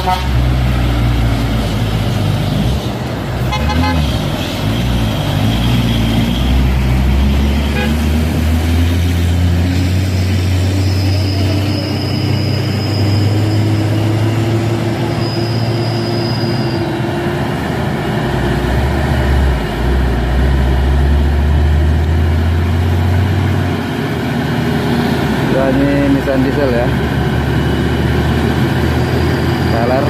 Ini Nissan diesel ya, trailer.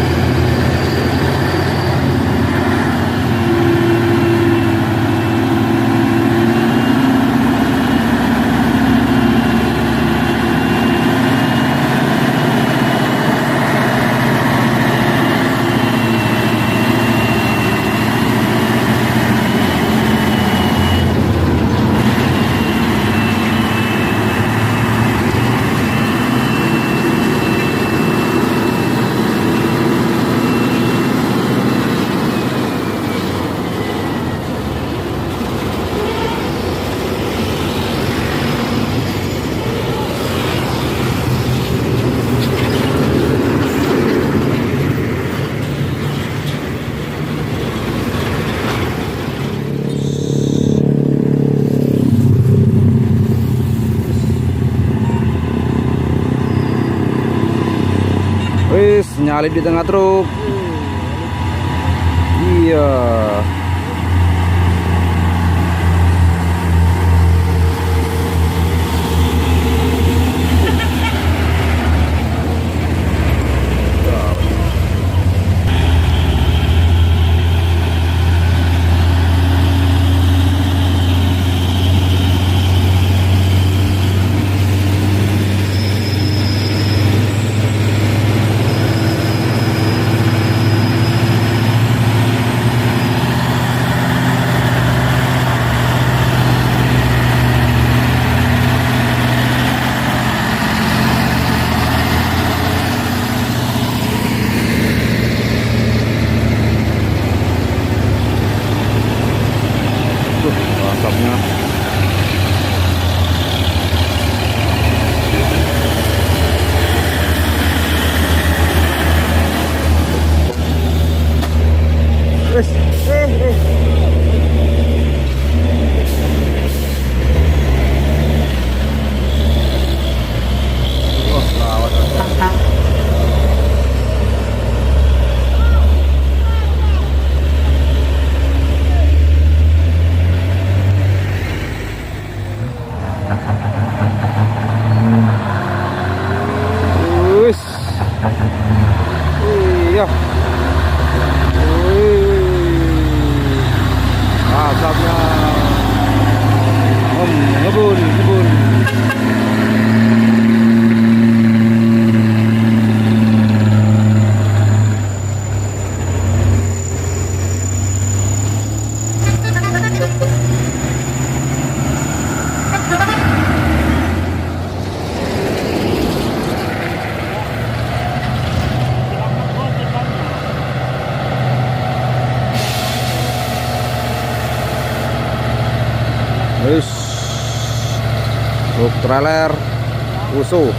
Wis nyalip di tengah truk. Iya. Asapnya. Wes, wah, lawat. Wis. Iya. Asapnya ngebun. Wis. Truk trailer usuh.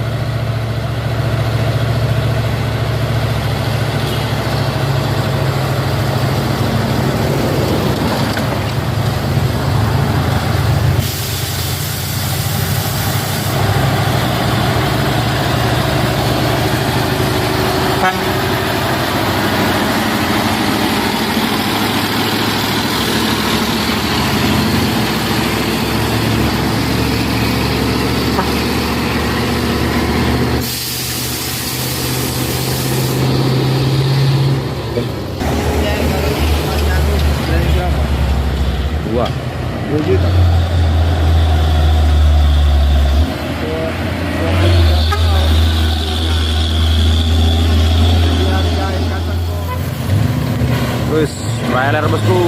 Dua 2 juta. Wis, trailer bosku.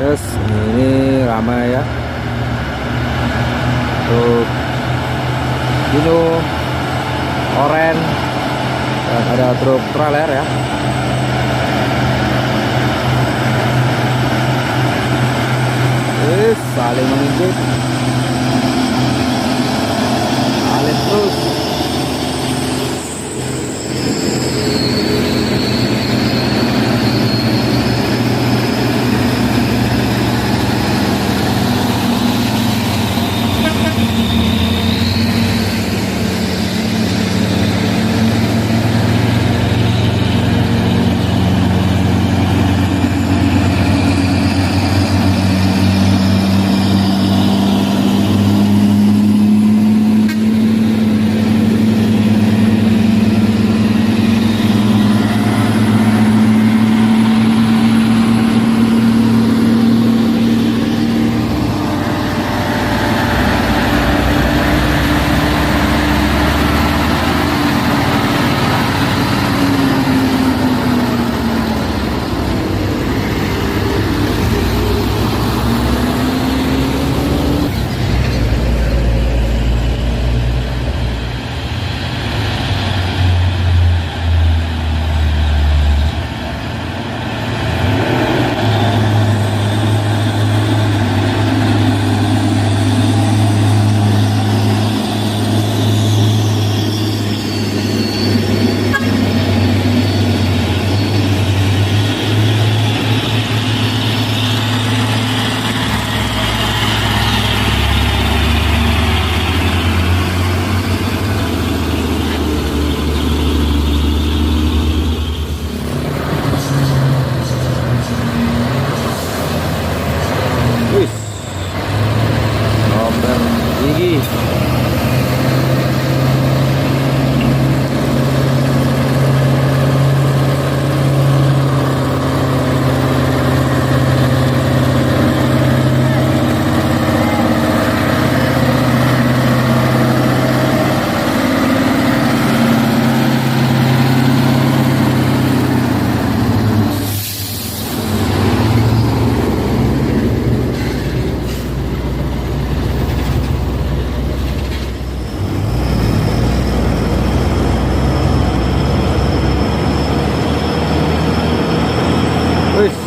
Terus ini ramai ya. Truk Dino, Oren, dan ada truk trailer ya. Saling menunjuk, saling terus.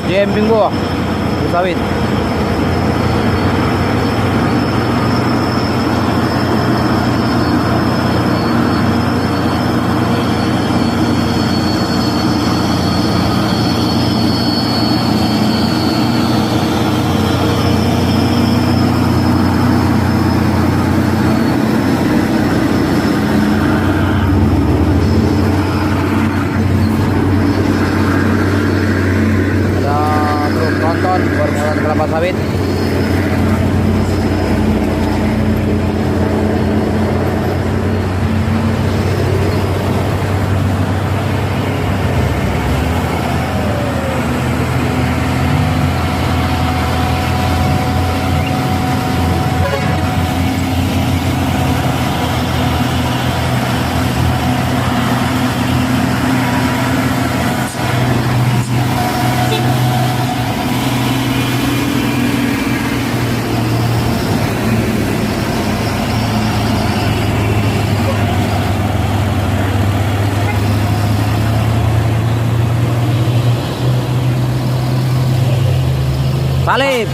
Camping gua sawit. Kelapa sawit. Salib.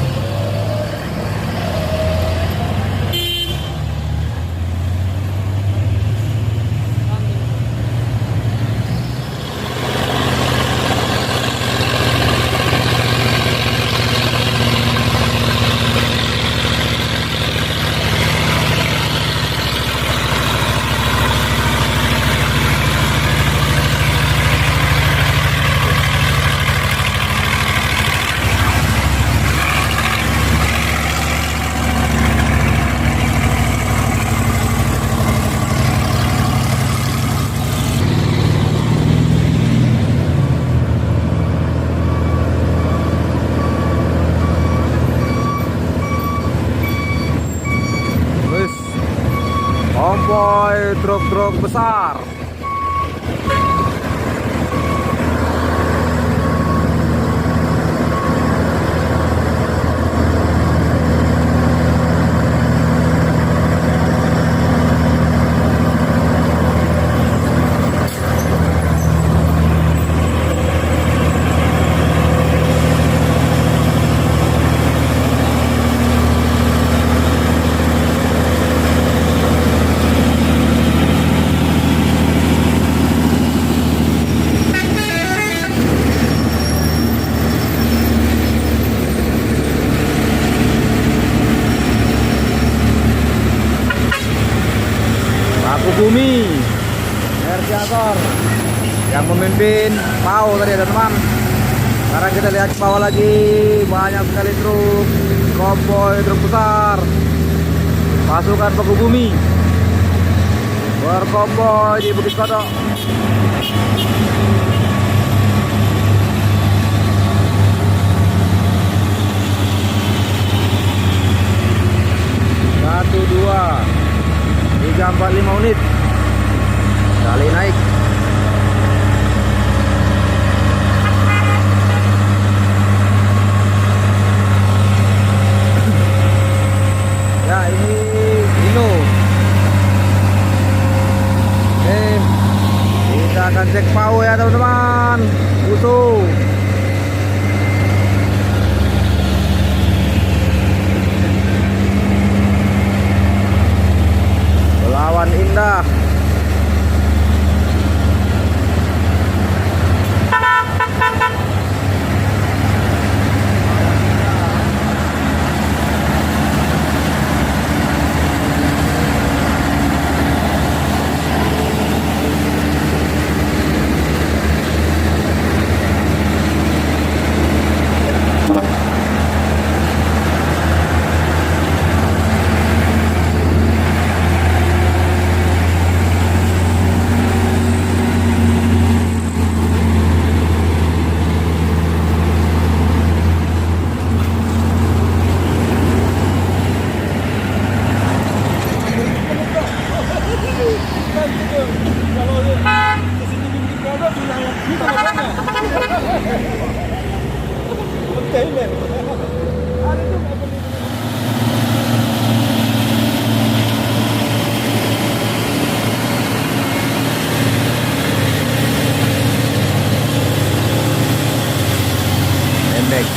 Konvoi truk-truk besar. besar yang memimpin Pau tadi ya teman. Sekarang kita lihat ke bawah lagi, banyak sekali truk konvoy, truk besar pasukan Paku Bumi berkonvoy di Bukit Kodok. Satu, dua, 3, 4, 5 unit kali naik. Ya ini Dino. Kita akan cek Pau ya teman-teman. Butuh. Belawan indah. Pendek.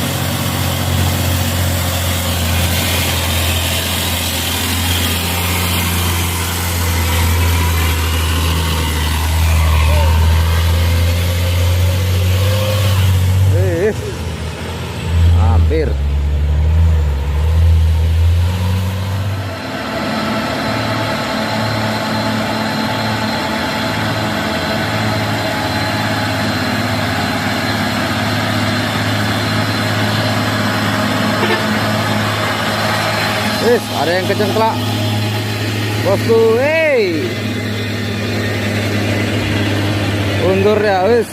Hampir. Ada yang kecengklak. Bosku, hey. Undur ya, wis.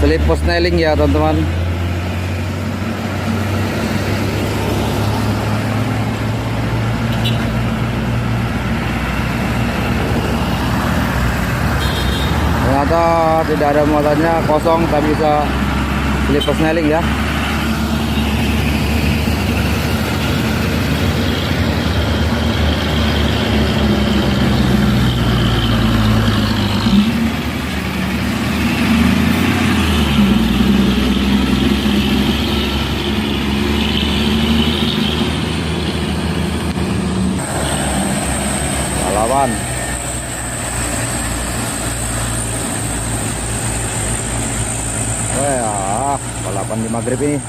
Slip posnailing ya, teman-teman. Ternyata tidak ada muatannya, kosong, tapi bisa slip posnailing ya. Balapan. Wah, balapan di maghrib ini.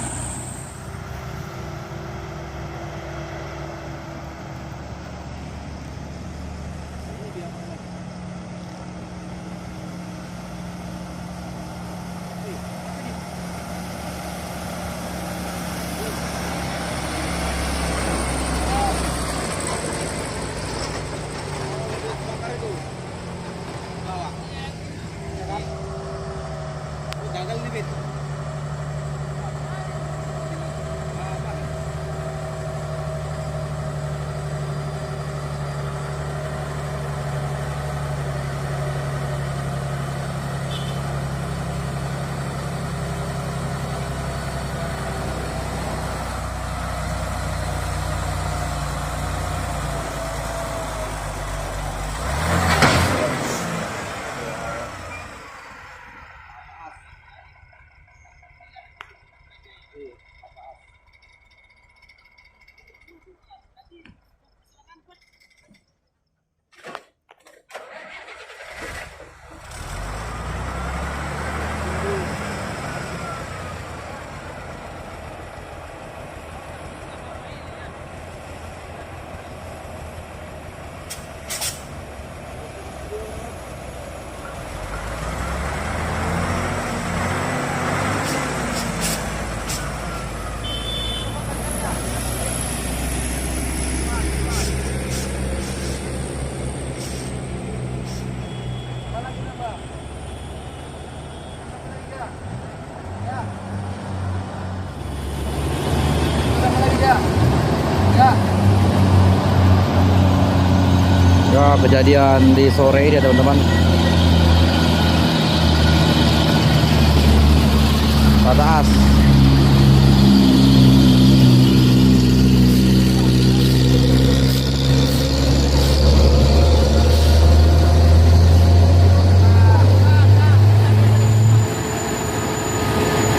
kejadian di sore ini ya teman-teman. Patah as.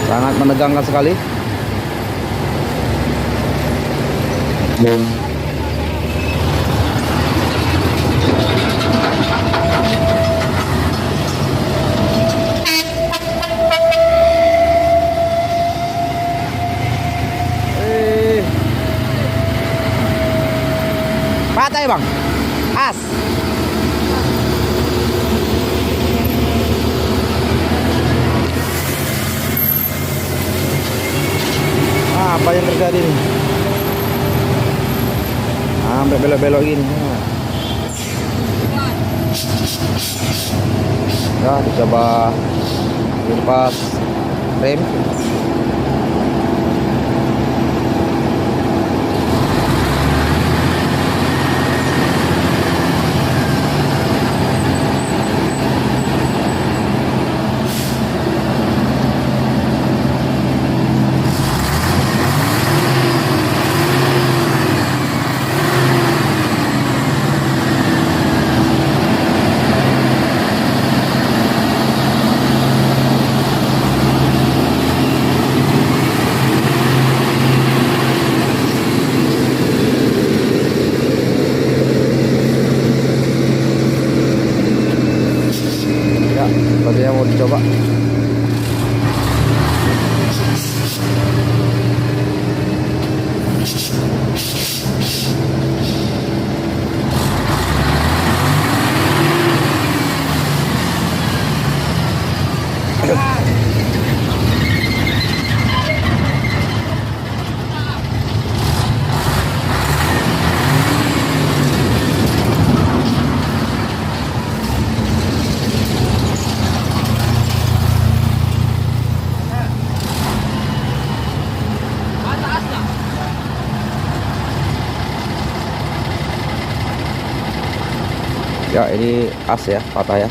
Sangat menegangkan sekali. Patah ya bang, as. Apa yang terjadi nih? Sampai belok-belok gini. Ya, dicoba lepas rem. Sepertinya mau dicoba. Ya, ini as ya, patah ya.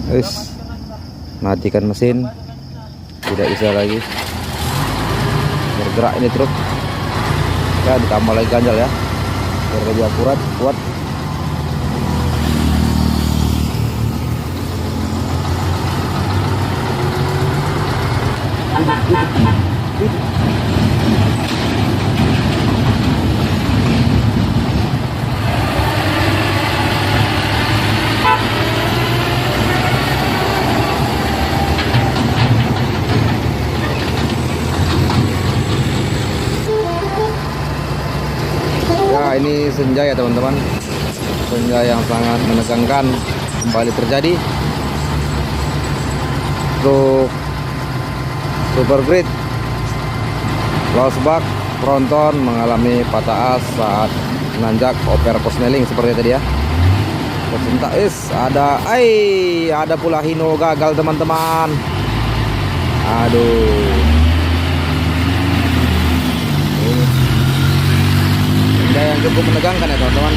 Wis, matikan mesin, tidak bisa lagi bergerak ini truk. Ya, ditambah lagi ganjal ya, biar lebih akurat, kuat. Ya, ini senja ya teman-teman, senja yang sangat menegangkan kembali terjadi. Truk Super Grid Losbak Tronton mengalami patah as saat menanjak oper posneling seperti tadi ya. Persentais ada pula Hino gagal teman-teman. Aduh. Ini yang cukup menegangkan ya teman-teman.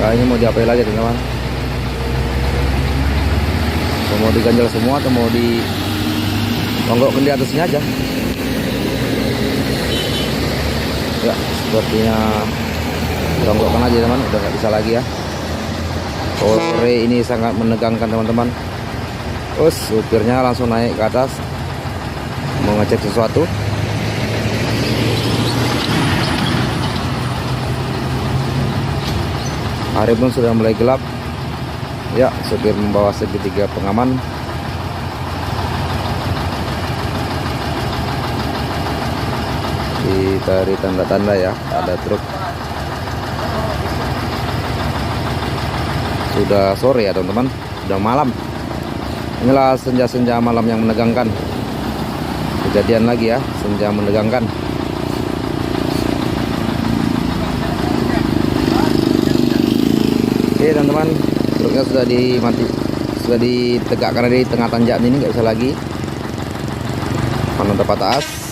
Nah, ini mau diapain lagi teman-teman? Mau diganjal semua atau mau di tonggokkan di atasnya aja? Ya, sepertinya tonggokkan aja teman, udah nggak bisa lagi ya. Sore ini sangat menegangkan teman-teman. Terus supirnya langsung naik ke atas mau ngecek sesuatu. Hari pun sudah mulai gelap. Ya, supir membawa segitiga pengaman. Ditarik tanda-tanda ya, ada truk. Sudah sore ya teman-teman. Sudah malam. Inilah senja-senja malam yang menegangkan. Kejadian lagi ya, senja menegangkan. Oke teman-teman, truknya sudah sudah ditegakkan di tengah tanjakan ini, nggak bisa lagi. Panon tepat atas.